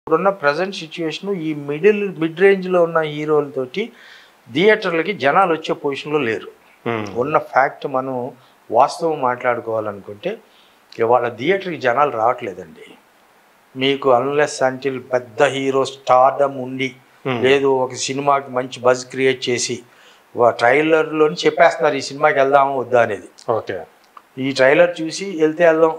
ఇప్పుడున్న present situation ఈ mid రేంజ్లో ఉన్న హీరోలతోటి థియేటర్లకి జనాలు వచ్చే పొజిషన్లో లేరు. ఉన్న ఫ్యాక్ట్ మనం వాస్తవం మాట్లాడుకోవాలనుకుంటే ఇవాళ థియేటర్కి జనాలు రావట్లేదండి. మీకు అన్లెస్ అంటిల్ పెద్ద హీరో స్టార్డమ్ ఉండి లేదు ఒక సినిమాకి మంచి బజ్ క్రియేట్ చేసి ట్రైలర్లోని చెప్పేస్తున్నారు ఈ సినిమాకి వెళ్దాము వద్దా అనేది. ఓకే, ఈ ట్రైలర్ చూసి వెళ్తే వెళ్దాం,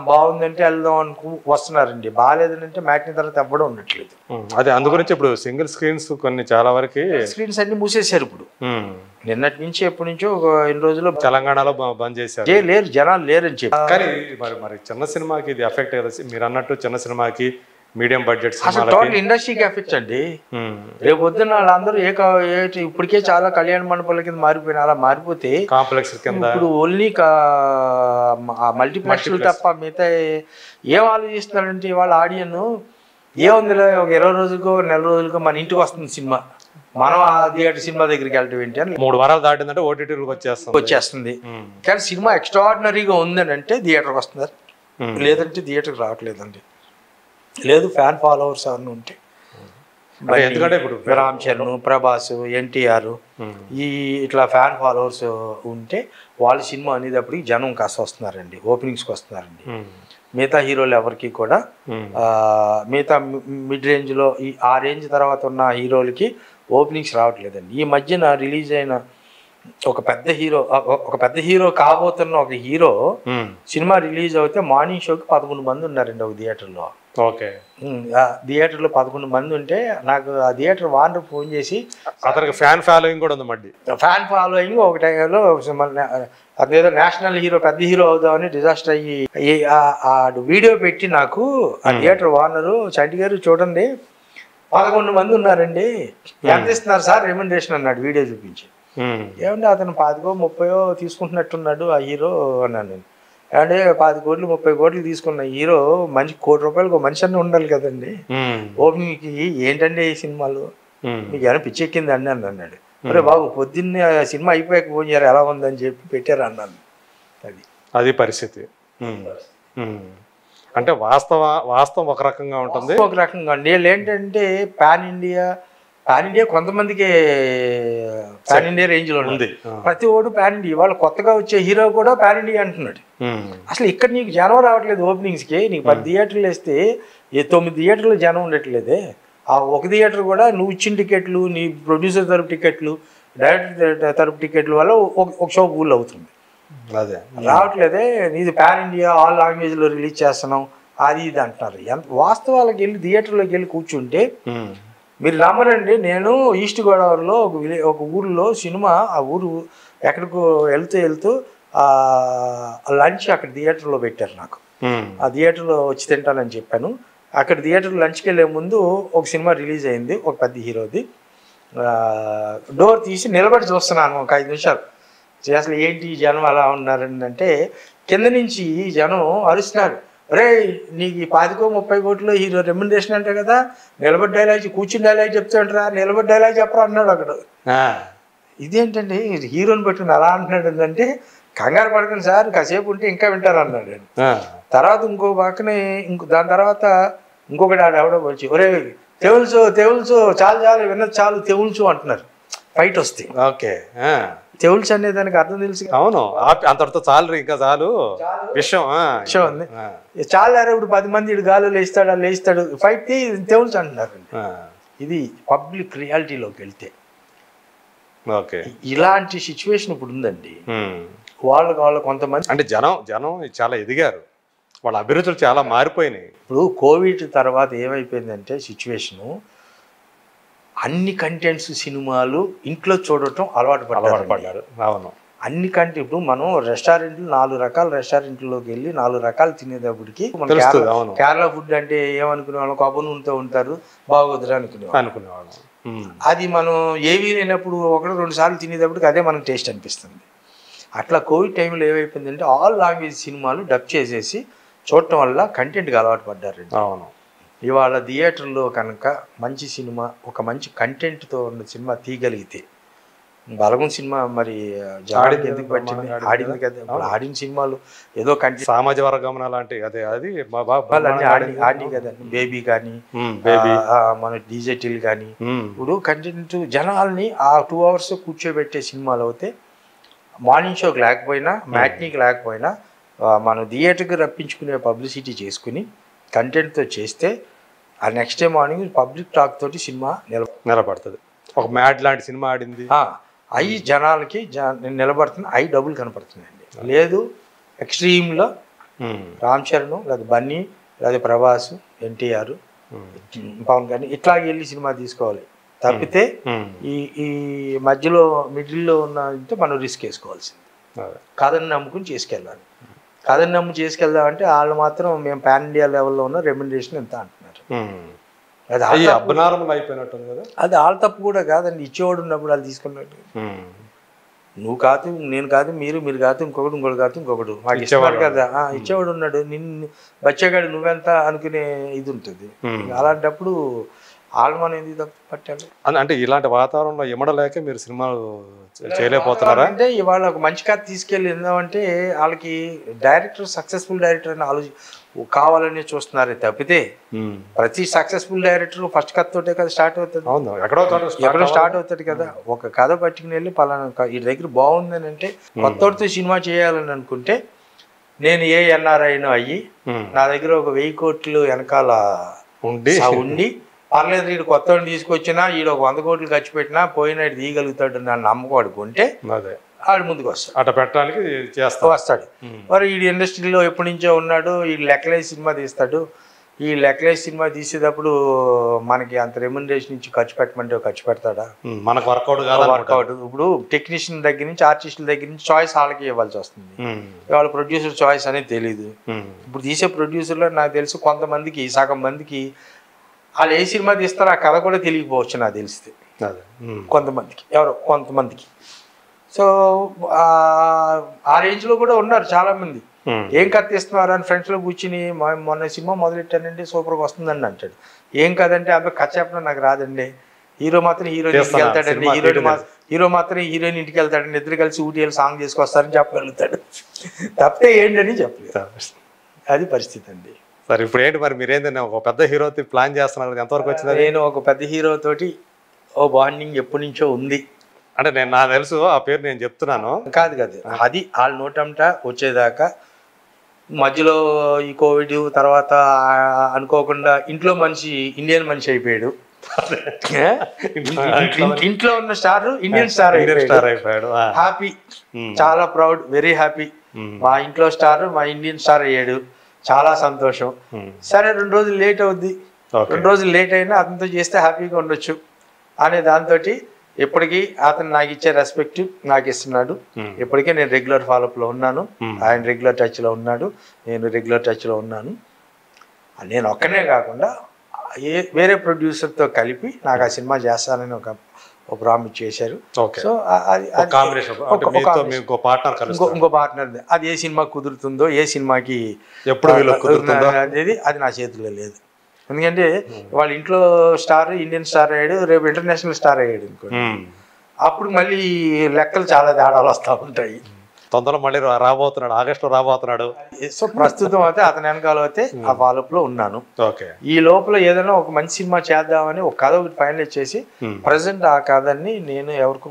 బాగుందంటే వెళ్దాం వస్తున్నారండి, బాగాలేదంటే మ్యాట్ని తర్వాత ఎవ్వడం ఉండట్లేదు. అదే అందుగురించి ఇప్పుడు సింగిల్ స్క్రీన్స్ కొన్ని చాలా వరకు స్క్రీన్స్ అన్ని మూసేశారు. ఇప్పుడు నిన్నటి నుంచి ఎప్పటి నుంచో ఒక 2 రోజుల్లో తెలంగాణలో బంద్ చేశారు. లేరు, జనాలు లేరని చెప్పి. కానీ మరి చిన్న సినిమాకి ఇది ఎఫెక్ట్ కదా, మీరు అన్నట్టు చిన్న సినిమాకి మీడియం బడ్జెట్ అసలు టోటల్ ఇండస్ట్రీకి ఎఫెక్ట్ అండి. రేపు పొద్దున్న వాళ్ళందరూ ఇప్పటికే చాలా కళ్యాణ మండపాల కింద మారిపోయిన అలా మారిపోతే కాంప్లెక్స్ కింద ఇప్పుడు ఓన్లీ మల్టీప్లెక్స్లు తప్ప మిగతా ఏం ఆలోచిస్తున్నారంటే వాళ్ళ ఆడియన్ ఏముందిలే ఒక 20 రోజులకో నెల రోజులకో మన ఇంటికి వస్తుంది సినిమా, మనం ఆ థియేటర్ సినిమా దగ్గరికి వెళ్ళటం ఏంటి అని 3 వారాలు దాటిందంటే ఓటీటీలకు వచ్చేస్తుంది. కానీ సినిమా ఎక్స్ట్రాడినరీగా ఉందని అంటే థియేటర్కి వస్తున్నారు, లేదంటే థియేటర్కి రావట్లేదండి. లేదు ఫ్యాన్ ఫాలోవర్స్ అని ఉంటే ఎందుకంటే ఇప్పుడు రామ్ చరణ్, ప్రభాస్, ఎన్టీఆర్ ఇట్లా ఫ్యాన్ ఫాలోవర్స్ ఉంటే వాళ్ళ సినిమా అనేటప్పటికి జనం కాస్త వస్తున్నారండి, ఓపెనింగ్స్కి వస్తున్నారండి. మిగతా హీరోలు ఎవరికి కూడా మిగతా మిడ్ రేంజ్లో ఆ రేంజ్ తర్వాత ఉన్న హీరోలకి ఓపెనింగ్స్ రావట్లేదండి. ఈ మధ్యన రిలీజ్ అయిన ఒక పెద్ద హీరో కాబోతున్న ఒక హీరో సినిమా రిలీజ్ అవుతే మార్నింగ్ షోకి 11 మంది ఉన్నారండి ఒక థియేటర్లో. ఓకే, థియేటర్లో 11 మంది ఉంటే నాకు ఆ థియేటర్ వానర్ ఫోన్ చేసి అతనికి ఫ్యాన్ ఫాలోయింగ్ కూడా ఉంది. మళ్ళీ ఫ్యాన్ ఫాలోయింగ్ ఒక టైంలో అదేదో నేషనల్ హీరో పెద్ద హీరో అవుదామని డిజాస్టర్ అయ్యి ఆ వీడియో పెట్టి నాకు ఆ థియేటర్ వానరు చంటి గారు చూడండి 11 మంది ఉన్నారండి, ఎంత ఇస్తున్నారు సార్ రెమ్యునరేషన్ అన్నాడు వీడియో చూపించి. ఏమంటే అతను 25-30 తీసుకుంటున్నట్టున్నాడు ఆ హీరో అన్నాను నేను. అంటే 10 కోట్లు 30 కోట్లు తీసుకున్న హీరో మంచి ₹1 కోటి ఒక మనిషి అన్నీ ఉండాలి కదండి ఓపెనింగ్కి. ఏంటంటే ఈ సినిమాలు మీకు ఏమైనా పిచ్చెక్కింది అండి అని అన్నాడు. అరే బాబు పొద్దున్నే సినిమా అయిపోయాక ఫోన్ చేయరు ఎలా ఉందని చెప్పి పెట్టారు అన్నాను. అది పరిస్థితి. అంటే వాస్తవం ఒక రకంగా ఉంటుంది, ఒక రకంగా అండి. ఏంటంటే పాన్ ఇండియా కొంతమందికి పాన్ ఇండియా రేంజ్ లో ఉంది, ప్రతి ఓడు పాన్ ఇండియా. వాళ్ళు కొత్తగా వచ్చే హీరో కూడా పాన్ ఇండియా అంటున్నాడు. అసలు ఇక్కడ నీకు జనం రావట్లేదు ఓపెనింగ్స్ కి. నీకు 10 థియేటర్లు వేస్తే 9 థియేటర్లు జనం ఉండట్లేదే. ఆ ఒక థియేటర్ కూడా నువ్వు ఇచ్చిన టికెట్లు, నీ ప్రొడ్యూసర్ తరపు టికెట్లు, డైరెక్టర్ తరపు టికెట్ల వల్ల ఒక షో ఫుల్ అవుతుంది. అదే రావట్లేదే. నీది పాన్ ఇండియా ఆల్ లాంగ్వేజ్ లో రిలీజ్ చేస్తున్నాం అది ఇది అంటున్నారు. వాస్తవాలకు వెళ్ళి థియేటర్లోకి వెళ్ళి కూర్చుంటే మీరు నమ్మరండి. నేను ఈస్ట్ గోదావరిలో ఒక ఊరిలో సినిమా, ఆ ఊరు ఎక్కడికో వెళ్తూ లంచ్ అక్కడ థియేటర్లో పెట్టారు నాకు. ఆ థియేటర్లో వచ్చి తింటానని చెప్పాను. అక్కడ థియేటర్ లంచ్కి వెళ్ళే ముందు ఒక సినిమా రిలీజ్ అయింది ఒక పెద్ద హీరోది. డోర్ తీసి నిలబడి చూస్తున్నాను ఒక 5 నిమిషాలు. అసలు ఏంటి జనం అలా ఉన్నారని అంటే కింద నుంచి జనం అరుస్తున్నారు, అరే నీకు 25-30 కోట్లు హీరో రెమ్యునరేషన్ అంటే కదా, నిలబడి డైలాగ్ కూర్చుని డైలాగ్ చెప్తాంటారా, నిలబడి డైలాగ్ చెప్పరా అన్నాడు అక్కడ. ఇదేంటండి హీరోని పెట్టుకుని అలా అంటున్నాడు అంటే, కంగారు పడకండి సార్ కాసేపు ఉంటే ఇంకా వింటారు అన్నాడు. తర్వాత ఇంకో పక్కనే దాని తర్వాత ఇంకొకటి ఎవడో వచ్చి, ఒరే తెవుల్చు చాలు విన్నది చాలు తెవుల్చు అంటున్నారు ఫైట్ వస్తే. ఓకే, తెవుల్స్ అనే దానికి అర్థం తెలుసు. అవును, అంతటితో చాలు ఇంకా చాలు విషయం ఉంది. చాలా ఇప్పుడు 10 మంది ఇడు గాలు లేస్తాడు ఫైట్ తెవుల్స్ అంటున్నారు. ఇది పబ్లిక్ రియాలిటీలోకి వెళ్తే ఇలాంటి సిచ్యువేషన్ ఇప్పుడు ఉందండి. వాళ్ళు కొంతమంది అంటే జనం చాలా ఎదిగారు, వాళ్ళ అభిరుచులు చాలా మారిపోయినాయి. ఇప్పుడు కోవిడ్ తర్వాత ఏమైపోయిందంటే సిచ్యువేషను, అన్ని కంటెంట్స్ సినిమాలు ఇంట్లో చూడటం అలవాటు పడ్డారు. అవును, అన్ని ఇప్పుడు మనం రెస్టారెంట్లు 4 రకాల రెస్టారెంట్లోకి వెళ్ళి 4 రకాలు తినేటప్పటికి కేరళ ఫుడ్ అంటే ఏమనుకునే వాళ్ళం, కొబ్బరి నూనెతో ఉంటారు బాగోదురా అనుకునేవాళ్ళం. అది మనం ఏవీ లేనప్పుడు 1-2 సార్లు తినేటప్పటికి అదే మనకు టేస్ట్ అనిపిస్తుంది. అట్లా కోవిడ్ టైంలో ఏమైపోయిందంటే ఆల్ లాంగ్వేజ్ సినిమాలు డబ్ చేసేసి చూడటం వల్ల కంటెంట్కి అలవాటు పడ్డారు. అవును, ఇవాళ థియేటర్లో కనుక మంచి సినిమా, ఒక మంచి కంటెంట్తో ఉన్న సినిమా తీయగలిగితే బలగం సినిమా మరి జనానికి ఎందుకు పట్టింది? ఆడింది కదా. ఇప్పుడు ఆడిన సినిమాలు ఏదో సామాజిక వర్గం అలాంటి అదే అది ఆడి కదా. బేబీ కానీ మన డీజేటీలు కానీ ఇప్పుడు కంటెంట్ జనాల్ని ఆ 2 hours కూర్చోబెట్టే సినిమాలు అయితే మార్నింగ్ షోకి లేకపోయినా మ్యాట్నీకి లేకపోయినా మనం థియేటర్కి రప్పించుకునే పబ్లిసిటీ చేసుకుని కంటెంట్తో చేస్తే ఆ next day morning public talk తోటి సినిమా నిలబడుతుంది. ఒక మ్యాడ్ లాంటి సినిమా ఆడింది, అవి జనాలకి నిలబడుతుంది, అవి డబ్బులు కనపడుతున్నాయండి. లేదు ఎక్స్ట్రీమ్లో రామ్ చరణ్ లేదా బన్నీ లేదా ప్రభాస్, ఎన్టీఆర్, పవన్ కళ్యాణ్ ఇట్లాగే వెళ్ళి సినిమా తీసుకోవాలి తప్పితే ఈ మధ్యలో మిడిల్లో ఉన్న మనం రిస్క్ వేసుకోవాల్సింది. కథని నమ్ముకుని చేసుకెళ్ళాలి. కథని నమ్ము చేసుకెళ్దామంటే వాళ్ళు మాత్రం మేము పాన్ ఇండియా లెవెల్లో ఉన్న రెమ్యునరేషన్ ఎంత అంటున్నారు. అది అబ్నార్మల్ అయిపోయినట్టుంది కదా. అది వాళ్ళ తప్పు కూడా కాదండి. ఇచ్చేవాడు ఉన్నప్పుడు వాళ్ళు తీసుకున్నట్టు నువ్వు కాదు నేను కాదు మీరు కాదు ఇంకొకటి కాదు ఇంకొకటి మాకు ఇచ్చేవాడు కదా. ఇచ్చేవాడు ఉన్నాడు, నిన్ను బచ్చేగాడు నువ్వెంత అనుకునే ఇది ఉంటుంది. అలాంటప్పుడు వాళ్ళు మనం ఎందుకు తప్పు పట్టాలి? అంటే ఇలాంటి వాతావరణంలో ఇమడలేక మీరు సినిమాలు చేయలేకపోతున్నారా? అంటే ఇవాళ ఒక మంచి కథ తీసుకెళ్ళి ఏందంటే వాళ్ళకి డైరెక్టర్ సక్సెస్ఫుల్ డైరెక్టర్ అని కావాలని చూస్తున్నారు తప్పితే ప్రతి సక్సెస్ఫుల్ డైరెక్టర్ ఫస్ట్ కథ తోటే కదా స్టార్ట్ అవుతుంది. ఎక్కడో స్టార్ట్ అవుతుంది కదా. ఒక కథ పట్టుకుని వెళ్ళి పలానా ఈ దగ్గర బాగుందని అంటే కొత్తతో సినిమా చేయాలని అనుకుంటే నేను ఏ ఎన్ఆర్ఐనో అయ్యి నా దగ్గర ఒక 1000 కోట్లు వెనకాల ఉండి పర్లేదు వీడు కొత్త తీసుకొచ్చినా వీడు ఒక 100 కోట్లు ఖర్చు పెట్టినా పోయినాడు తీయగలుగుతాడు నన్ను నమ్మకడుకుంటే ఆడు ముందుకు వస్తాడు. అట్లా పెట్టడానికి వస్తాడు. మరి ఈ ఇండస్ట్రీలో ఎప్పటి నుంచో ఉన్నాడు, ఈ లెక్కలేసి సినిమా తీస్తాడు. ఈ లెక్కలేసి సినిమా తీసేటప్పుడు మనకి అంత రెమ్యునరేషన్ నుంచి ఖర్చు పెట్టమంటే ఖర్చు పెడతాడా? మనకు వర్కౌట్. ఇప్పుడు టెక్నీషియన్ దగ్గర నుంచి ఆర్టిస్టుల దగ్గర నుంచి చాయిస్ వాళ్ళకి ఇవ్వాల్సి వస్తుంది. వాళ్ళ ప్రొడ్యూసర్ చాయిస్ అనేది తెలియదు. ఇప్పుడు తీసే ప్రొడ్యూసర్లో నాకు తెలుసు కొంతమందికి సగం మందికి వాళ్ళు ఏ సినిమా తీస్తారో ఆ కథ కూడా తెలియకపోవచ్చు నాకు తెలిస్తే కొంతమందికి, ఎవరో కొంతమందికి. సో ఆ రేంజ్లో కూడా ఉన్నారు చాలామంది. ఏం కథ తీస్తున్నారు అని ఫ్రెండ్స్లో కూర్చుని మొన్న సినిమా మొదలెట్టానండి సూపర్గా వస్తుందండి అంటాడు. ఏం కదంటే అబ్బాయి కథ చెప్పడం నాకు రాదండి, హీరో మాత్రం హీరోయిన్ ఇంటికి వెళ్తాడండి, హీరో మాత్రం హీరోయిన్ ఇంటికి వెళ్తాడండి, ఇద్దరు కలిసి ఊటీ వెళ్ళి సాంగ్ చేసుకొస్తారని చెప్పగలుగుతాడు తప్పితే ఏంటని చెప్పలేదు. అది పరిస్థితి అండి. సరే ఇప్పుడు ఏంటి మరి మీరేంటంటే ఒక పెద్ద హీరోతో ప్లాన్ చేస్తున్నారు, ఎంతవరకు వచ్చింది? నేను ఒక పెద్ద హీరో తోటి ఓ బాండింగ్ ఎప్పటి నుంచో ఉంది. అంటే నాకు తెలుసు ఆ పేరు నేను చెప్తున్నాను కాదు అది వాళ్ళ నోటంట వచ్చేదాకా మధ్యలో ఈ కోవిడ్ తర్వాత అనుకోకుండా ఇంట్లో మనిషి ఇండియన్ మనిషి అయిపోయాడు. ఇంట్లో ఉన్న స్టార్ ఇండియన్ స్టార్ అయిపోయాడు. హ్యాపీ, చాలా ప్రౌడ్, వెరీ హ్యాపీ. మా ఇంట్లో స్టార్ మా ఇండియన్ స్టార్ అయ్యాడు, చాలా సంతోషం. సరే 2 రోజులు లేట్ అవుద్ది, 2 రోజులు లేట్ అయినా అతనితో చేస్తే హ్యాపీగా ఉండొచ్చు అనే దాంతో ఇప్పటికీ అతను నాకు ఇచ్చే రెస్పెక్ట్ నాకు ఇస్తున్నాడు. ఇప్పటికే నేను రెగ్యులర్ ఫాలోఅప్లో ఉన్నాను, ఆయన రెగ్యులర్ టచ్లో ఉన్నాడు, నేను రెగ్యులర్ టచ్లో ఉన్నాను. నేను ఒక్కనే కాకుండా వేరే ప్రొడ్యూసర్తో కలిపి నాకు ఆ సినిమా చేస్తానని ఒక ప్రామిస్ చేశారు. సో ఇంకో పార్ట్నర్ అది ఏ సినిమా కుదురుతుందో ఏ సినిమాకి ఎప్పుడు అనేది అది నా చేతిలో లేదు. ఎందుకంటే వాళ్ళ ఇంట్లో స్టార్ ఇండియన్ స్టార్ అయ్యాడు, రేపు ఇంటర్నేషనల్ స్టార్ అయ్యాడు అనుకోండి, అప్పుడు మళ్ళీ లెక్కలు చాలా తేడాలు వస్తూ ఉంటాయి. తొందరలో మళ్ళీ రాబోతున్నాడు, ఆగస్టులో రాబోతున్నాడు. సో ప్రస్తుతం అయితే అతని వెనకాల అయితే ఆ ఫాలోఅప్లో ఉన్నాను. ఈ లోపల ఏదైనా ఒక మంచి సినిమా చేద్దామని ఒక కథ ఒకటి ఫైనలైజ్ చేసి ప్రజెంట్ ఆ కథని నేను ఎవరికో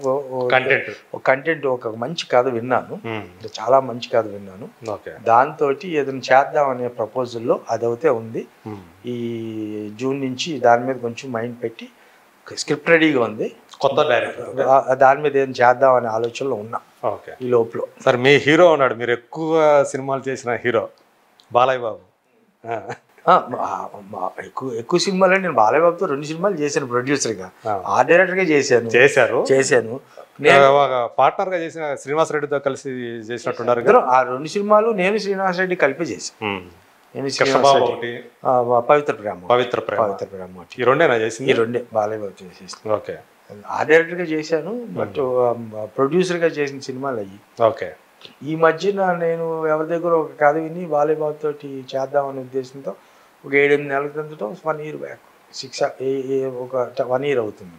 కంటెంట్ ఒక మంచి కథ విన్నాను, చాలా మంచి కథ విన్నాను. దాంతో ఏదైనా చేద్దామనే ప్రపోజల్లో అదైతే ఉంది. ఈ జూన్ నుంచి దాని మీద కొంచెం మైండ్ పెట్టి స్క్రిప్ట్ రెడీగా ఉంది, కొత్త డైరెక్టర్ దాని మీద ఏం చేద్దాం అనే ఆలోచనలో ఉన్నా ఈ లోపల. సరే మీ హీరో ఉన్నాడు, మీరు ఎక్కువ సినిమాలు చేసిన హీరో బాలయ్య బాబు. ఎక్కువ సినిమాలు నేను బాలయ్య బాబుతో 2 సినిమాలు చేశాను ప్రొడ్యూసర్గా, ఆ డైరెక్టర్గా చేశాను. పార్ట్నర్ గా చేసిన శ్రీనివాస్ రెడ్డితో కలిసి చేసినట్టున్నారు. ఆ 2 సినిమాలు నేను శ్రీనివాస్ రెడ్డి కలిపి చేశాను. పవిత్ర ప్రేమ ఈ రెండేనా చేసింది? ఈ 2 బాలయ్య బాబు చేసేసాను. ఓకే, ఆ డైరెక్టర్గా చేశాను, బట్ ప్రొడ్యూసర్గా చేసిన సినిమాలు అయ్యి. ఓకే, ఈ మధ్యన నేను ఎవరి దగ్గర ఒక కథ విని బాలయ్య బాబు తోటి చేద్దామనే ఉద్దేశంతో ఒక 7-8 నెలల క్రితంతో 1 year బ్యాక్ ఒక 1 year అవుతుంది.